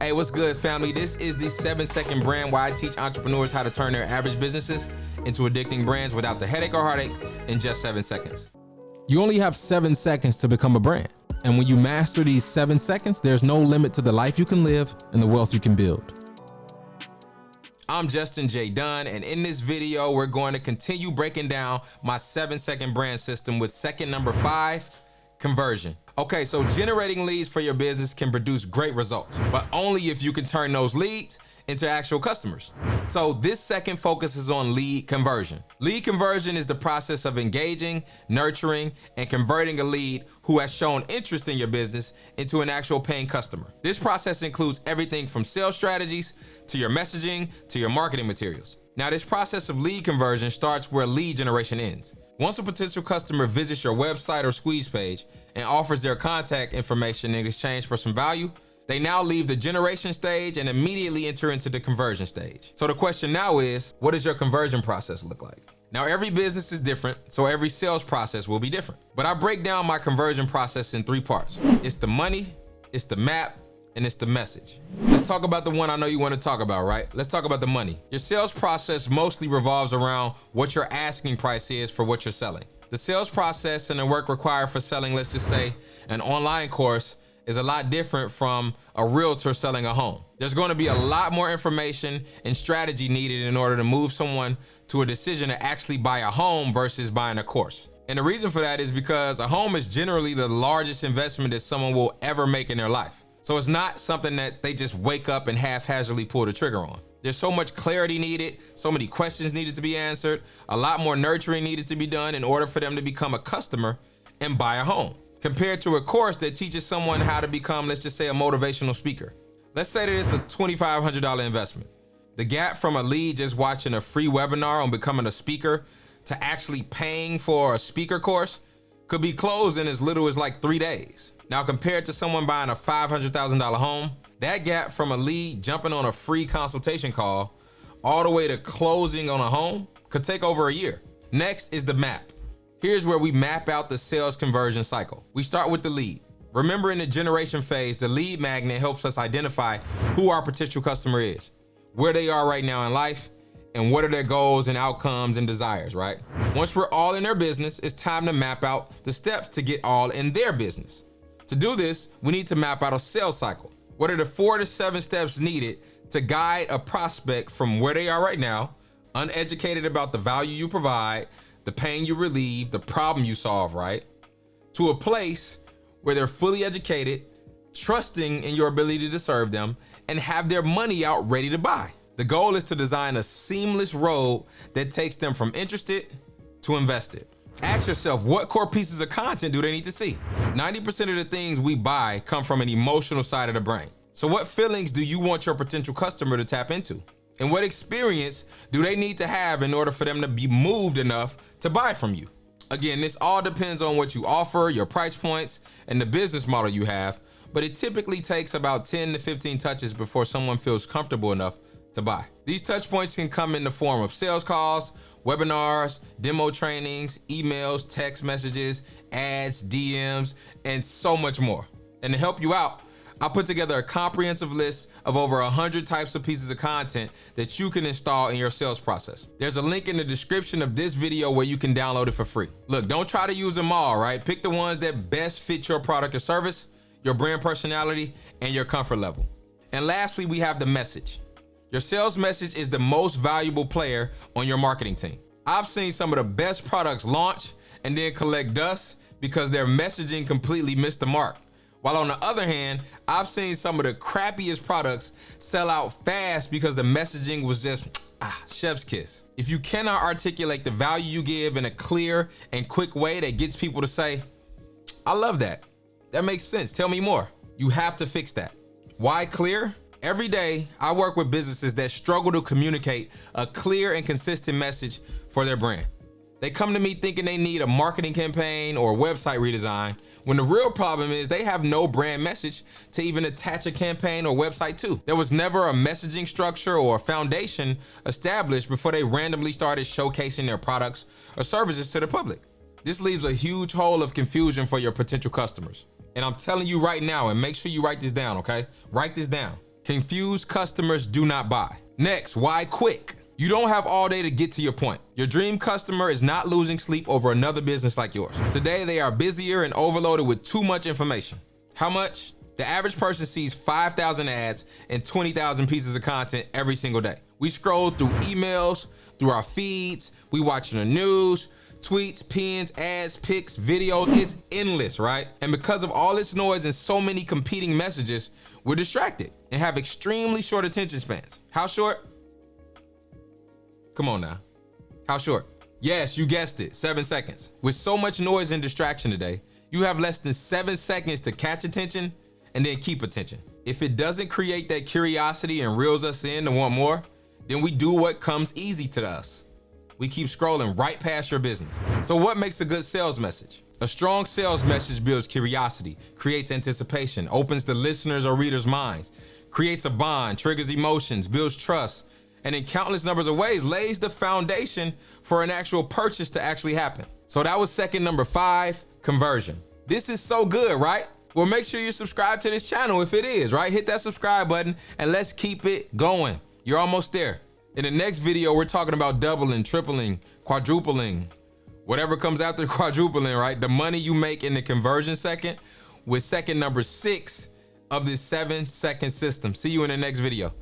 Hey, what's good, family? This is the 7-second brand where I teach entrepreneurs how to turn their average businesses into addicting brands without the headache or heartache in just 7 seconds. You only have 7 seconds to become a brand. And when you master these 7 seconds, there's no limit to the life you can live and the wealth you can build. I'm Justin J. Dunn, and in this video, we're going to continue breaking down my 7-second brand system with second number 5, conversion. Okay, so generating leads for your business can produce great results, but only if you can turn those leads into actual customers. So this second focuses on lead conversion. Lead conversion is the process of engaging, nurturing, and converting a lead who has shown interest in your business into an actual paying customer. This process includes everything from sales strategies to your messaging to your marketing materials. Now, this process of lead conversion starts where lead generation ends. Once a potential customer visits your website or squeeze page and offers their contact information in exchange for some value, they now leave the generation stage and immediately enter into the conversion stage. So the question now is, what does your conversion process look like? Now, every business is different, so every sales process will be different. But I break down my conversion process in 3 parts. It's the money, it's the map, and it's the message. Let's talk about the one I know you want to talk about, right? Let's talk about the money. Your sales process mostly revolves around what your asking price is for what you're selling. The sales process and the work required for selling, let's just say, an online course is a lot different from a realtor selling a home. There's going to be a lot more information and strategy needed in order to move someone to a decision to actually buy a home versus buying a course. And the reason for that is because a home is generally the largest investment that someone will ever make in their life. So it's not something that they just wake up and haphazardly pull the trigger on. There's so much clarity needed, so many questions needed to be answered, a lot more nurturing needed to be done in order for them to become a customer and buy a home, compared to a course that teaches someone how to become, let's just say, a motivational speaker. Let's say that it's a $2,500 investment. The gap from a lead just watching a free webinar on becoming a speaker to actually paying for a speaker course could be closed in as little as like 3 days. Now, compared to someone buying a $500,000 home, that gap from a lead jumping on a free consultation call all the way to closing on a home could take over a year. Next is the map. Here's where we map out the sales conversion cycle. We start with the lead. Remember, in the generation phase, the lead magnet helps us identify who our potential customer is, where they are right now in life, and what are their goals and outcomes and desires, right? Once we're all in their business, it's time to map out the steps to get all in their business. To do this, we need to map out a sales cycle. What are the 4 to 7 steps needed to guide a prospect from where they are right now, uneducated about the value you provide, the pain you relieve, the problem you solve, right, to a place where they're fully educated, trusting in your ability to serve them, and have their money out ready to buy. The goal is to design a seamless road that takes them from interested to invested. Ask yourself, what core pieces of content do they need to see? 90% of the things we buy come from an emotional side of the brain. So what feelings do you want your potential customer to tap into? And what experience do they need to have in order for them to be moved enough to buy from you? Again, this all depends on what you offer, your price points, and the business model you have, but it typically takes about 10 to 15 touches before someone feels comfortable enough to buy. These touch points can come in the form of sales calls, webinars, demo trainings, emails, text messages, ads, DMs, and so much more. And to help you out, I put together a comprehensive list of over 100 types of pieces of content that you can install in your sales process. There's a link in the description of this video where you can download it for free. Look, don't try to use them all, right? Pick the ones that best fit your product or service, your brand personality, and your comfort level. And lastly, we have the message. Your sales message is the most valuable player on your marketing team. I've seen some of the best products launch and then collect dust because their messaging completely missed the mark. While on the other hand, I've seen some of the crappiest products sell out fast because the messaging was just, chef's kiss. If you cannot articulate the value you give in a clear and quick way that gets people to say, I love that. That makes sense. Tell me more. You have to fix that. Why clear? Every day, I work with businesses that struggle to communicate a clear and consistent message for their brand. They come to me thinking they need a marketing campaign or a website redesign, when the real problem is they have no brand message to even attach a campaign or website to. There was never a messaging structure or a foundation established before they randomly started showcasing their products or services to the public. This leaves a huge hole of confusion for your potential customers. And I'm telling you right now, and make sure you write this down, okay? Write this down. Confused customers do not buy. Next, why quick? You don't have all day to get to your point. Your dream customer is not losing sleep over another business like yours. Today, they are busier and overloaded with too much information. How much? The average person sees 5,000 ads and 20,000 pieces of content every single day. We scroll through emails, through our feeds, we watching the news, tweets, pins, ads, pics, videos. It's endless, right? And because of all this noise and so many competing messages, we're distracted and have extremely short attention spans. How short? Come on now. How short? Yes, you guessed it, 7 seconds. With so much noise and distraction today, you have less than 7 seconds to catch attention and then keep attention. If it doesn't create that curiosity and reels us in to want more, then we do what comes easy to us. We keep scrolling right past your business. So what makes a good sales message? A strong sales message builds curiosity, creates anticipation, opens the listeners' or readers' minds, creates a bond, triggers emotions, builds trust, and in countless numbers of ways lays the foundation for an actual purchase to actually happen. So that was second number 5, conversion. This is so good, right? Well, make sure you're subscribed to this channel if it is, right? Hit that subscribe button and let's keep it going. You're almost there. In the next video, we're talking about doubling, tripling, quadrupling, whatever comes after quadrupling, right? The money you make in the conversion second with second number 6 of this 7-second system. See you in the next video.